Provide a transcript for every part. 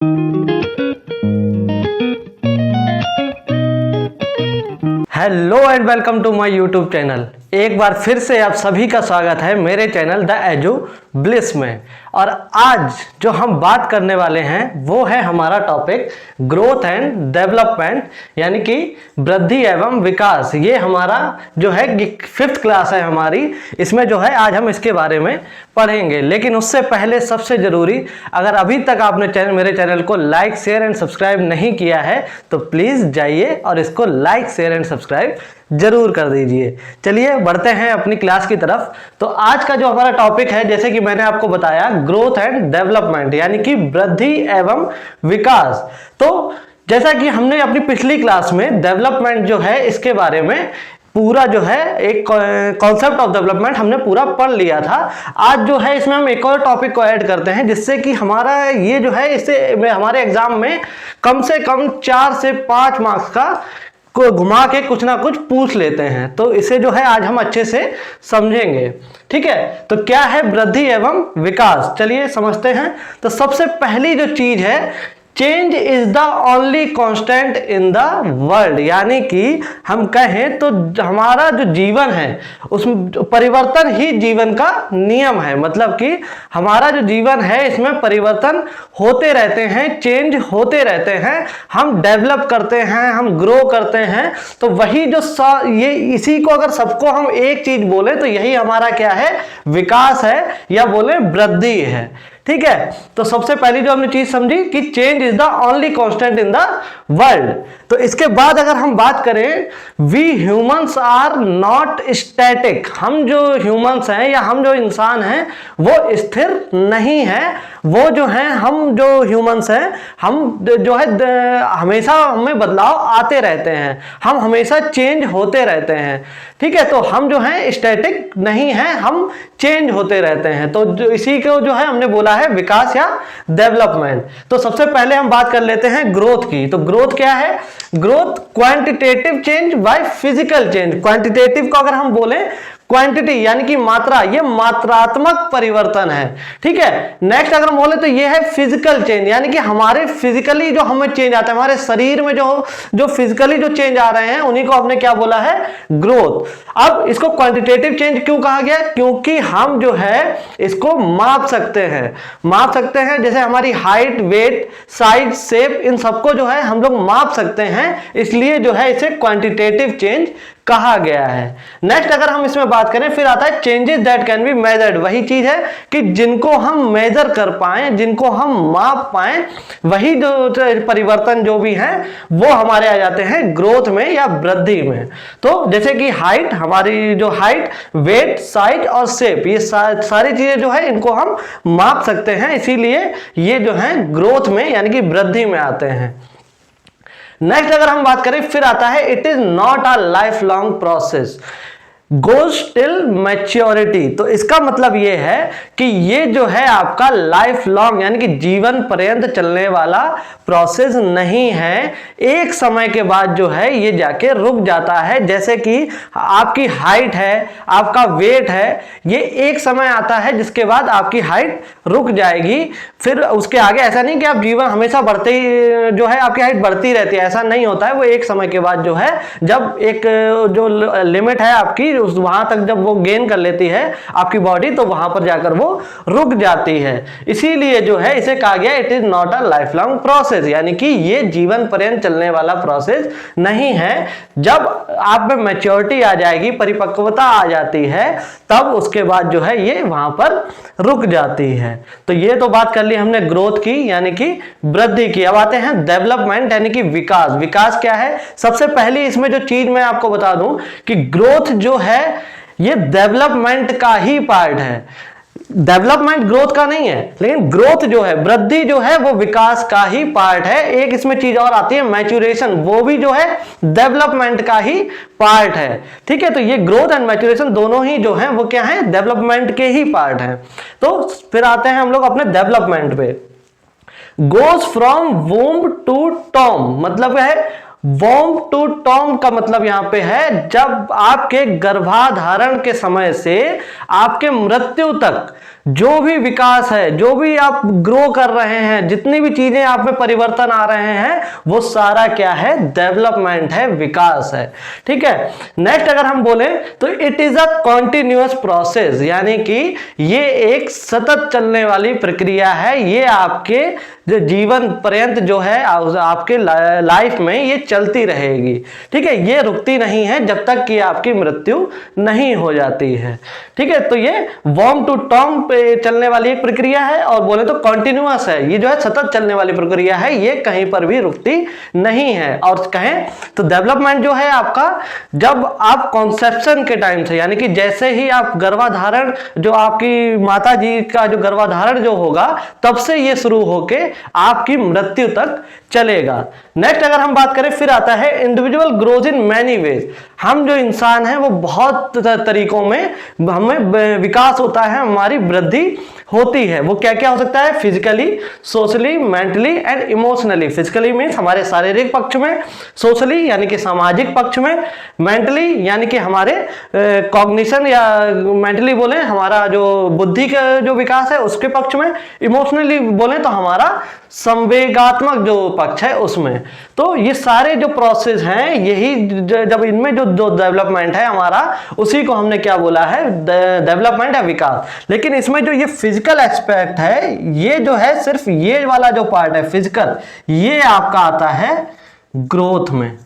Hello and welcome to my YouTube channel. एक बार फिर से आप सभी का स्वागत है मेरे चैनल द एजू ब्लिस में। और आज जो हम बात करने वाले हैं वो है हमारा टॉपिक ग्रोथ एंड डेवलपमेंट, यानी कि वृद्धि एवं विकास। ये हमारा जो है 5th क्लास है हमारी, इसमें जो है आज हम इसके बारे में पढ़ेंगे। लेकिन उससे पहले सबसे ज़रूरी, अगर अभी तक आपने मेरे चैनल को लाइक शेयर एंड सब्सक्राइब नहीं किया है तो प्लीज़ जाइए और इसको लाइक शेयर एंड सब्सक्राइब जरूर कर दीजिए। चलिए बढ़ते हैं अपनी क्लास की तरफ। तो आज का जो हमारा टॉपिक है, जैसे कि मैंने आपको बताया, ग्रोथ एंड डेवलपमेंट, यानी कि वृद्धि एवं विकास। तो जैसा कि हमने अपनी पिछली क्लास में डेवलपमेंट जो है इसके बारे में पूरा जो है एक कॉन्सेप्ट ऑफ डेवलपमेंट हमने पूरा पढ़ लिया था। आज जो है इसमें हम एक और टॉपिक को ऐड करते हैं, जिससे कि हमारा ये जो है इससे हमारे एग्जाम में कम से कम 4 से 5 मार्क्स का को घुमा के कुछ ना कुछ पूछ लेते हैं। तो इसे जो है आज हम अच्छे से समझेंगे। ठीक है, तो क्या है वृद्धि एवं विकास, चलिए समझते हैं। तो सबसे पहली जो चीज है, change is the only constant in the world, यानी कि हम कहें तो हमारा जो जीवन है उसमें परिवर्तन ही जीवन का नियम है। मतलब कि हमारा जो जीवन है इसमें परिवर्तन होते रहते हैं, चेंज होते रहते हैं, हम डेवलप करते हैं, हम ग्रो करते हैं। तो वही जो ये इसी को अगर सबको हम एक चीज बोले तो यही हमारा क्या है, विकास है, या बोले वृद्धि है। ठीक है, तो सबसे पहली जो हमने चीज समझी कि change is the only constant in the world. तो इसके बाद अगर हम बात करें, we humans are not static, हम जो ह्यूमंस हैं या हम जो इंसान हैं वो स्थिर नहीं है। वो जो हैं, हम जो ह्यूमंस हैं, हम जो है हमेशा हमें बदलाव आते रहते हैं, हम हमेशा चेंज होते रहते हैं। ठीक है, तो हम जो हैं स्टैटिक नहीं हैं, हम चेंज होते रहते हैं। तो इसी को जो है हमने बोला है विकास या डेवलपमेंट। तो सबसे पहले हम बात कर लेते हैं ग्रोथ की। तो ग्रोथ क्या है? Growth quantitative change by physical change. Quantitative को अगर हम बोले, क्वांटिटी यानी कि मात्रा, ये मात्रात्मक परिवर्तन है। ठीक है, नेक्स्ट अगर हम बोले तो ये है फिजिकल चेंज, यानी कि हमारे फिजिकली जो हमें चेंज आता है, हमारे शरीर में जो फिजिकली जो चेंज आ रहे हैं उन्हीं को आपने क्या बोला है, ग्रोथ। अब इसको क्वांटिटेटिव चेंज क्यों कहा गया? क्योंकि हम जो है इसको माप सकते हैं, जैसे हमारी हाइट, वेट, साइज, शेप, इन सबको जो है हम लोग माप सकते हैं, इसलिए जो है इसे क्वांटिटेटिव चेंज कहा गया है। नेक्स्ट अगर हम इसमें बात करें, फिर आता है changes that can be measured. वही चीज है कि जिनको हम मेजर कर पाए, जिनको हम माप पाए, वही जो परिवर्तन जो भी हैं वो हमारे आ जाते हैं ग्रोथ में या वृद्धि में। तो जैसे कि हाइट, हमारी जो हाइट, वेट, साइज और शेप, ये सारी चीजें जो है इनको हम माप सकते हैं, इसीलिए ये जो है ग्रोथ में यानी कि वृद्धि में आते हैं। नेक्स्ट अगर हम बात करें, फिर आता है it is not a life long process, goes till maturity. तो इसका मतलब ये है कि ये जो है आपका लाइफ लॉन्ग यानी कि जीवन पर्यंत चलने वाला प्रोसेस नहीं है। एक समय के बाद जो है ये जाके रुक जाता है। जैसे कि आपकी हाइट है, आपका वेट है, ये एक समय आता है जिसके बाद आपकी हाइट रुक जाएगी। फिर उसके आगे ऐसा नहीं कि आप जीवन हमेशा बढ़ते ही जो है आपकी हाइट बढ़ती रहती है, ऐसा नहीं होता है। वो एक समय के बाद जो है, जब एक जो लिमिट है आपकी, वहां तक जब वो गेन कर लेती है आपकी बॉडी, तो वहां पर जाकर वो रुक जाती है। इसीलिए जो है इसे कहा गया it is not a life long process, यानी कि ये जीवन पर्यंत चलने वाला प्रोसेस नहीं है। जब आप में मैच्योरिटी आ जाएगी, परिपक्वता आ जाती है, तब उसके बाद जो है ये वहां पर रुक जाती है। तो ये तो बात कर ली हमने ग्रोथ की यानी कि वृद्धि की। अब आते हैं डेवलपमेंट यानी कि विकास। विकास क्या है? सबसे पहली इसमें जो चीज मैं आपको बता दूं कि ग्रोथ जो है ये डेवलपमेंट का ही पार्ट है। डेवलपमेंट ग्रोथ का नहीं है, लेकिन ग्रोथ जो है, वृद्धि जो है, वो विकास का ही पार्ट है। एक इसमें चीज और आती है मैच्योरेशन, वो भी जो है डेवलपमेंट का ही पार्ट है। ठीक है, तो ये ग्रोथ एंड मैच्योरेशन दोनों ही जो है वो क्या है, डेवलपमेंट के ही पार्ट है। तो फिर आते हैं हम लोग अपने डेवलपमेंट पे। Goes from womb to tomb, मतलब है वॉम्ब टू टॉम का मतलब यहां पे है जब आपके गर्भाधारण के समय से आपके मृत्यु तक जो भी विकास है, जो भी आप ग्रो कर रहे हैं, जितनी भी चीजें आप में परिवर्तन आ रहे हैं, वो सारा क्या है? डेवलपमेंट है, विकास है। ठीक है। नेक्स्ट अगर हम बोले तो it is a continuous process, यानी कि ये एक सतत चलने वाली प्रक्रिया है। ये आपके जो जीवन पर्यंत जो है आपके लाइफ में ये चलती रहेगी। ठीक है, ये रुकती नहीं है जब तक कि आपकी मृत्यु नहीं हो जाती है। ठीक है, तो ये वॉर्म टू टॉम पे चलने वाली एक प्रक्रिया है, और बोले तो कॉन्टिन्यूअस है, ये जो है सतत चलने वाली प्रक्रिया है, ये कहीं पर भी रुकती नहीं है। और कहें तो डेवलपमेंट जो है आपका, जब आप कॉन्सेप्शन के टाइम से, यानी कि जैसे ही आप गर्भाधारण, जो आपकी माता जी का जो गर्भाधारण जो होगा, तब से ये शुरू होके आपकी मृत्यु तक चलेगा। नेक्स्ट अगर हम बात करें, फिर आता है individual grows in many ways. हम जो इंसान हैं वो बहुत तरीकों में हमें विकास होता है, हमारी वृद्धि होती है। वो क्या क्या हो सकता है? Physically, socially, mentally and emotionally. Physically means हमारे शारीरिक पक्ष में, सोशली यानी कि सामाजिक पक्ष में, मेंटली यानी कि हमारे कॉग्निशन या मेंटली बोले हमारा जो बुद्धि का जो विकास है उसके पक्ष में, इमोशनली बोले तो हमारा संवेगात्मक जो पक्ष है उसमें। तो ये सारे जो प्रोसेस हैं, यही जब इनमें जो डेवलपमेंट है हमारा, उसी को हमने क्या बोला है? डेवलपमेंट है, विकास। लेकिन इसमें जो ये फिजिकल एस्पेक्ट है, ये जो है सिर्फ ये वाला जो पार्ट है फिजिकल, ये आपका आता है ग्रोथ में।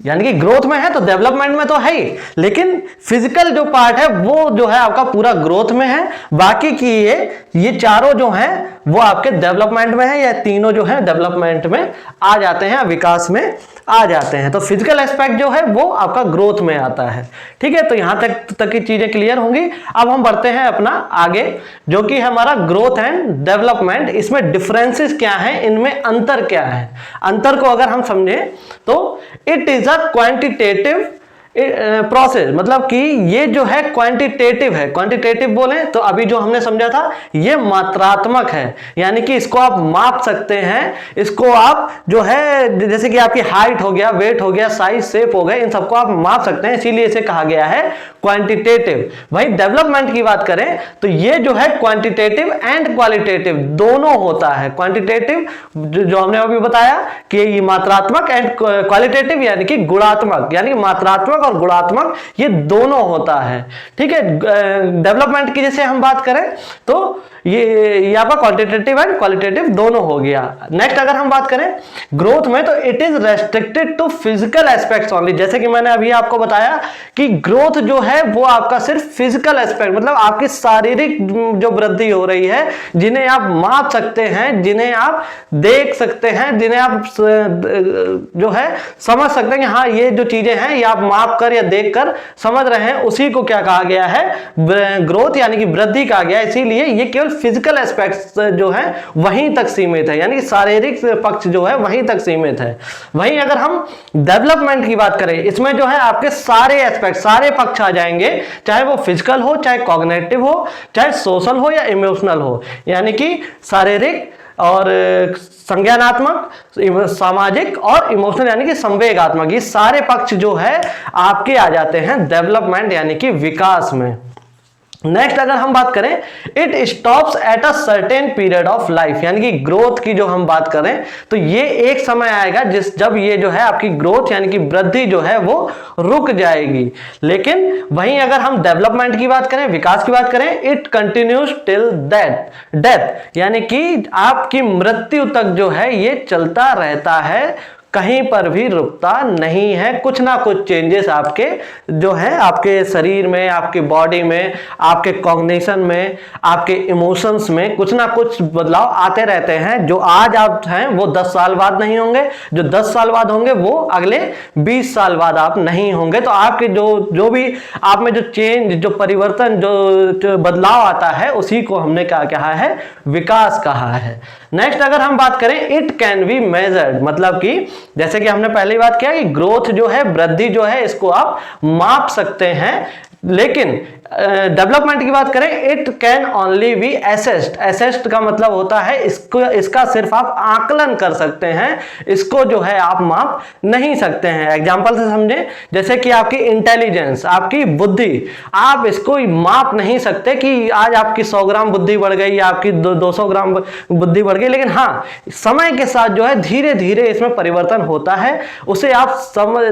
यानी कि ग्रोथ में है तो डेवलपमेंट में तो है ही, लेकिन फिजिकल जो पार्ट है वो जो है आपका पूरा ग्रोथ में है। बाकी की ये चारों जो हैं वो आपके डेवलपमेंट में है, या तीनों जो है डेवलपमेंट में आ जाते हैं, विकास में आ जाते हैं। तो फिजिकल एस्पेक्ट जो है वो आपका ग्रोथ में आता है। ठीक है, तो यहां तक की चीजें क्लियर होंगी। अब हम बढ़ते हैं अपना आगे, जो कि हमारा ग्रोथ एंड डेवलपमेंट। इसमें डिफरेंसेस क्या हैं, इनमें अंतर क्या है? अंतर को अगर हम समझे तो it is a quantitative process, मतलब कि ये जो है क्वांटिटेटिव है। क्वांटिटेटिव बोले तो अभी जो हमने समझा था ये मात्रात्मक है, यानी कि इसको आप माप सकते हैं। इसको आप जो है जैसे कि आपकी हाइट हो गया, वेट हो गया, साइज, शेप हो गए, इन सबको आप माप सकते हैं, इसीलिए इसे कहा गया है क्वांटिटेटिव। वहीं डेवलपमेंट की बात करें तो ये जो है क्वांटिटेटिव एंड क्वालिटेटिव दोनों होता है। क्वांटिटेटिव जो हमने अभी बताया कि ये मात्रात्मक, एंड क्वालिटेटिव यानी कि गुणात्मक, यानी कि मात्रात्मक और गुणात्मक ये दोनों होता है। ठीक है, डेवलपमेंट की जैसे हम बात करें तो ये आपका क्वांटिटेटिव एंड क्वालिटेटिव दोनों हो गया। नेक्स्ट अगर हम बात करें ग्रोथ में तो it is restricted to physical aspects only. जैसे कि मैंने अभी आपको बताया कि ग्रोथ जो है वो आपका सिर्फ फिजिकल एस्पेक्ट, मतलब आपकी शारीरिक जो वृद्धि हो रही है, जिन्हें आप माप सकते हैं, जिन्हें आप देख सकते हैं, जिन्हें आप जो है समझ सकते हैं कि हाँ ये जो चीजें हैं ये आप माप कर या देख कर समझ रहे हैं, उसी को क्या कहा गया है? ग्रोथ यानी कि वृद्धि कहा गया। इसीलिए ये केवल फिजिकल एस्पेक्ट्स जो है वहीं तक सीमित है, यानी कि शारीरिक पक्ष जो है वहीं तक सीमित है। वहीं अगर हम डेवलपमेंट की बात करें, इसमें जो है आपके सारे एस्पेक्ट, सारे पक्ष आ जाएंगे, चाहे वो फिजिकल हो, चाहे कॉग्निटिव हो, चाहे सोशल हो या इमोशनल हो, यानी कि शारीरिक और संज्ञानात्मक, सामाजिक और इमोशनल यानी कि संवेगात्मक, ये सारे पक्ष जो है आपके आ जाते हैं डेवलपमेंट यानी कि विकास में। नेक्स्ट अगर हम बात करें it stops at a certain period of life, यानी कि ग्रोथ की जो हम बात करें तो ये एक समय आएगा जब ये जो है आपकी ग्रोथ यानी कि वृद्धि जो है वो रुक जाएगी। लेकिन वहीं अगर हम डेवलपमेंट की बात करें, विकास की बात करें, इट कंटिन्यूज टिल डेथ, यानी कि आपकी मृत्यु तक जो है ये चलता रहता है, कहीं पर भी रुकता नहीं है। कुछ ना कुछ चेंजेस आपके जो है आपके शरीर में, आपके बॉडी में, आपके कॉग्निशन में, आपके इमोशंस में कुछ ना कुछ बदलाव आते रहते हैं। जो आज आप हैं वो 10 साल बाद नहीं होंगे, जो 10 साल बाद होंगे वो अगले 20 साल बाद आप नहीं होंगे। तो आपके जो भी आप में जो चेंज, जो परिवर्तन, जो बदलाव आता है उसी को हमने क्या कहा है? विकास कहा है। नेक्स्ट अगर हम बात करें इट कैन बी मेजर्ड, मतलब कि जैसे कि हमने पहले बात किया कि ग्रोथ जो है, वृद्धि जो है, इसको आप माप सकते हैं। लेकिन डेवलपमेंट की बात करें, it can only B assessed. Assessed का मतलब होता है इसका सिर्फ आप आकलन कर सकते हैं, इसको जो है आप माप नहीं सकते हैं। एग्जांपल से समझें, जैसे कि आपकी इंटेलिजेंस, आपकी बुद्धि, आप इसको माप नहीं सकते कि आज आपकी 100 ग्राम बुद्धि बढ़ गई या आपकी 200 ग्राम बुद्धि बढ़ गई, लेकिन हाँ समय के साथ जो है धीरे धीरे इसमें परिवर्तन होता है, उसे आप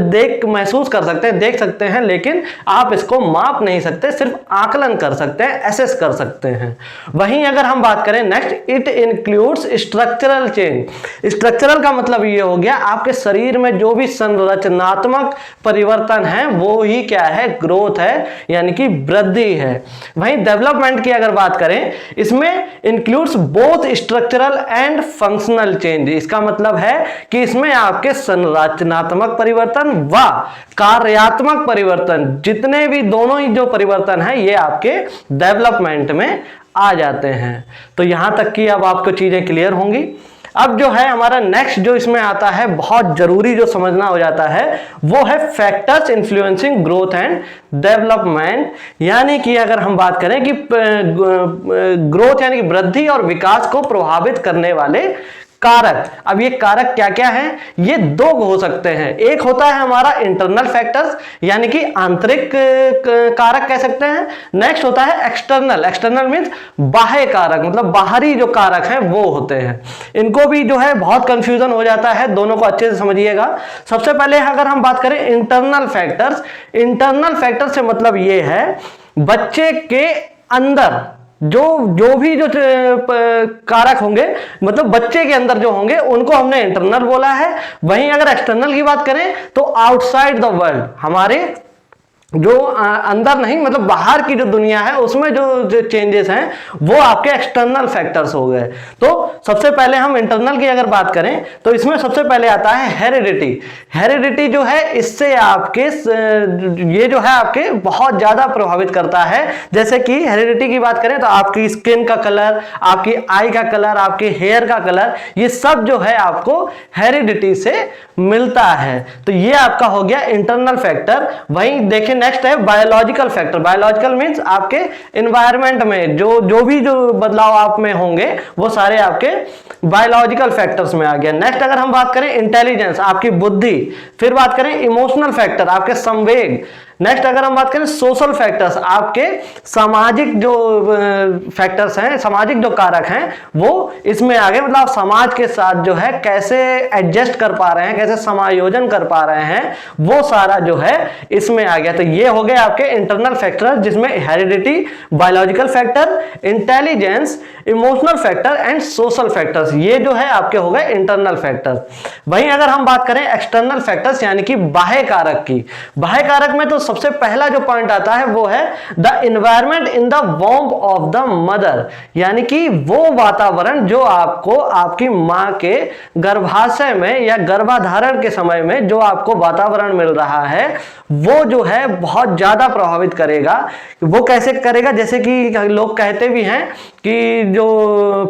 देख महसूस कर सकते हैं, देख सकते हैं, लेकिन आप इसको माप नहीं सकते, सिर्फ आकलन कर सकते हैं, एसेस कर सकते हैं। वहीं अगर हम बात करें next, it includes structural change. Structural का मतलब ये हो गया आपके शरीर में जो भी संरचनात्मक परिवर्तन है वो ही क्या है, ग्रोथ है, यानी कि वृद्धि है। वहीं डेवलपमेंट की अगर बात करें, इसमें includes both structural and functional change. इसका मतलब है कि इसमें आपके संरचनात्मक परिवर्तन व कार्यात्मक परिवर्तन, जितने भी दोनों ही जो परिवर्तन है ये आपके डेवलपमेंट में आ जाते हैं। तो यहां तक कि अब आपको चीजें क्लियर होंगी। अब जो है हमारा नेक्स्ट जो इसमें आता है, बहुत जरूरी जो समझना हो जाता है, वो है factors influencing growth and development. यानी कि अगर हम बात करें कि ग्रोथ यानी कि वृद्धि और विकास को प्रभावित करने वाले कारक। अब ये कारक क्या क्या हैं? ये दो हो सकते हैं। एक होता है हमारा इंटरनल फैक्टर्स, यानी कि आंतरिक कारक कह सकते हैं। नेक्स्ट होता है एक्सटर्नल। एक्सटर्नल मींस बाह्य कारक, मतलब बाहरी जो कारक हैं वो होते हैं। इनको भी जो है बहुत कंफ्यूजन हो जाता है, दोनों को अच्छे से समझिएगा। सबसे पहले अगर हम बात करें इंटरनल फैक्टर्स, इंटरनल फैक्टर से मतलब ये है बच्चे के अंदर जो भी कारक होंगे, मतलब बच्चे के अंदर जो होंगे उनको हमने इंटरनल बोला है। वहीं अगर एक्सटर्नल की बात करें तो आउटसाइड द वर्ल्ड, हमारे जो अंदर नहीं मतलब बाहर की जो दुनिया है उसमें जो चेंजेस हैं वो आपके एक्सटर्नल फैक्टर्स हो गए। तो सबसे पहले हम इंटरनल की अगर बात करें तो इसमें सबसे पहले आता है हेरिडिटी। हेरिडिटी जो है इससे आपके ये जो है आपके बहुत ज्यादा प्रभावित करता है। जैसे कि हेरिडिटी की बात करें तो आपकी स्किन का कलर, आपकी आई का कलर, आपके हेयर का कलर, ये सब जो है आपको हेरिडिटी से मिलता है। तो ये आपका हो गया इंटरनल फैक्टर। वहीं देखिए नेक्स्ट है बायोलॉजिकल फैक्टर। बायोलॉजिकल मींस आपके एनवायरनमेंट में जो भी बदलाव आप में होंगे वो सारे आपके बायोलॉजिकल फैक्टर्स में आ गया। नेक्स्ट अगर हम बात करें इंटेलिजेंस, आपकी बुद्धि। फिर बात करें इमोशनल फैक्टर, आपके संवेग। नेक्स्ट अगर हम बात करें सोशल फैक्टर्स, आपके सामाजिक जो फैक्टर्स हैं, सामाजिक जो कारक हैं वो इसमें आ गए। मतलब आप समाज के साथ जो है कैसे एडजस्ट कर पा रहे हैं, कैसे समायोजन कर पा रहे हैं, वो सारा जो है इसमें आ गया। तो ये हो गए आपके इंटरनल फैक्टर्स, जिसमें heredity, biological factor, intelligence, emotional factor and social factors, ये जो है आपके हो गए इंटरनल फैक्टर्स। वहीं अगर हम बात करें एक्सटर्नल फैक्टर्स यानी कि बाह्य कारक की, बाह्य कारक में तो सबसे पहला जो पॉइंट आता है वो है द एनवायरनमेंट इन द वॉर्म ऑफ द मदर, यानी कि वो वातावरण जो आपको आपकी मां के गर्भाशय में या गर्भाधारण के समय में जो आपको वातावरण मिल रहा है वो जो है बहुत ज्यादा प्रभावित करेगा। वो कैसे करेगा? जैसे कि लोग कहते भी हैं कि जो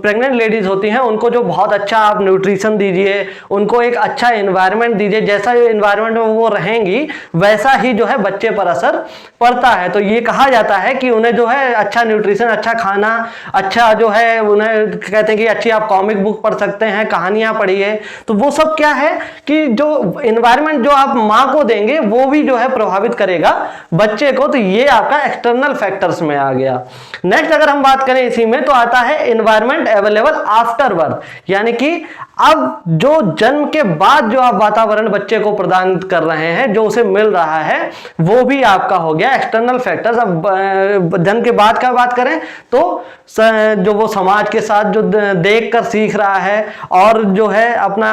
प्रेग्नेंट लेडीज होती हैं उनको जो बहुत अच्छा आप न्यूट्रिशन दीजिए, उनको एक अच्छा एनवायरनमेंट दीजिए, जैसा एनवायरनमेंट में वो रहेंगी वैसा ही जो है बच्चे पर असर पड़ता है। तो ये कहा जाता है कि उन्हें जो है अच्छा न्यूट्रिशन, अच्छा खाना, अच्छा जो है उन्हें कहते हैं कि अच्छी आप कॉमिक बुक पढ़ सकते हैं, कहानियां पढ़िए। तो वो सब क्या है कि जो एनवायरनमेंट जो आप माँ को देंगे वो भी जो है प्रभावित करेगा बच्चे को। तो ये आपका एक्सटर्नल फैक्टर्स में आ गया। नेक्स्ट अगर हम बात करें इसी में तो आता है एनवायरनमेंट अवेलेबल आफ्टर बर्थ, यानी कि अब जो जन्म के बाद जो आप वातावरण बच्चे को प्रदान कर रहे हैं, जो उसे मिल रहा है, वो भी आपका हो गया एक्सटर्नल फैक्टर्स। अब जन्म के बाद का बात करें तो जो वो समाज के साथ जो देख कर सीख रहा है और जो है अपना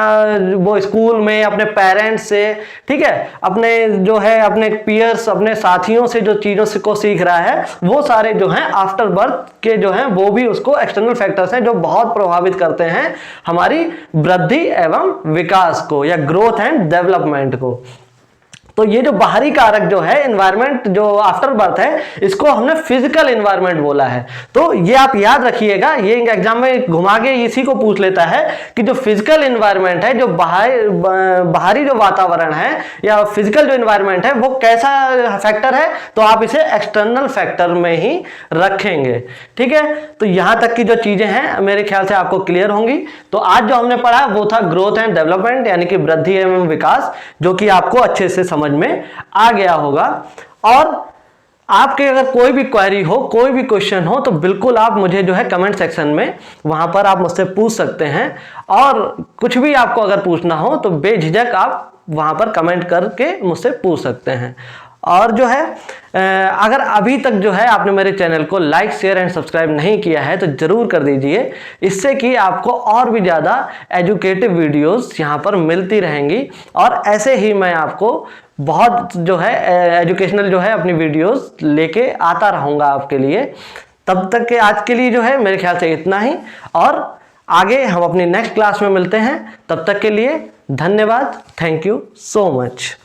वो स्कूल में अपने पेरेंट्स से, ठीक है, अपने जो है अपने पीयर्स, अपने साथियों से जो चीजों से को सीख रहा है, वो सारे जो हैं आफ्टर बर्थ के जो हैं वो भी उसको एक्सटर्नल फैक्टर्स हैं जो बहुत प्रभावित करते हैं हमारी वृद्धि एवं विकास को या ग्रोथ एंड डेवलपमेंट को। तो ये जो बाहरी कारक जो है एनवायरनमेंट जो आफ्टर बर्थ है, इसको हमने फिजिकल एनवायरनमेंट बोला है। तो ये आप याद रखिएगा, ये एग्जाम में घुमा के इसी को पूछ लेता है कि जो फिजिकल एनवायरनमेंट है, जो बाहरी जो वातावरण है या फिजिकल जो एनवायरनमेंट है वो कैसा फैक्टर है, तो आप इसे एक्सटर्नल फैक्टर में ही रखेंगे। ठीक है, तो यहां तक की जो चीजें हैं मेरे ख्याल से आपको क्लियर होंगी। तो आज जो हमने पढ़ा वो था ग्रोथ एंड डेवलपमेंट, यानी कि वृद्धि एवं विकास, जो कि आपको अच्छे से समझ में आ गया होगा। और आपके अगर कोई भी क्वेरी हो, कोई भी क्वेश्चन हो, तो बिल्कुल आप मुझे जो है कमेंट सेक्शन में वहां पर आप मुझसे पूछ सकते हैं। और कुछ भी आपको अगर पूछना हो तो बेझिझक आप वहां पर कमेंट करके मुझसे पूछ सकते हैं। और जो है अगर अभी तक जो है आपने मेरे चैनल को लाइक, शेयर एंड सब्सक्राइब नहीं किया है तो जरूर कर दीजिए, इससे कि आपको और भी ज़्यादा एजुकेटिव वीडियोस यहाँ पर मिलती रहेंगी। और ऐसे ही मैं आपको बहुत जो है एजुकेशनल जो है अपनी वीडियोस लेके आता रहूँगा आपके लिए। तब तक के आज के लिए जो है मेरे ख्याल से इतना ही, और आगे हम अपनी नेक्स्ट क्लास में मिलते हैं। तब तक के लिए धन्यवाद। Thank you so much.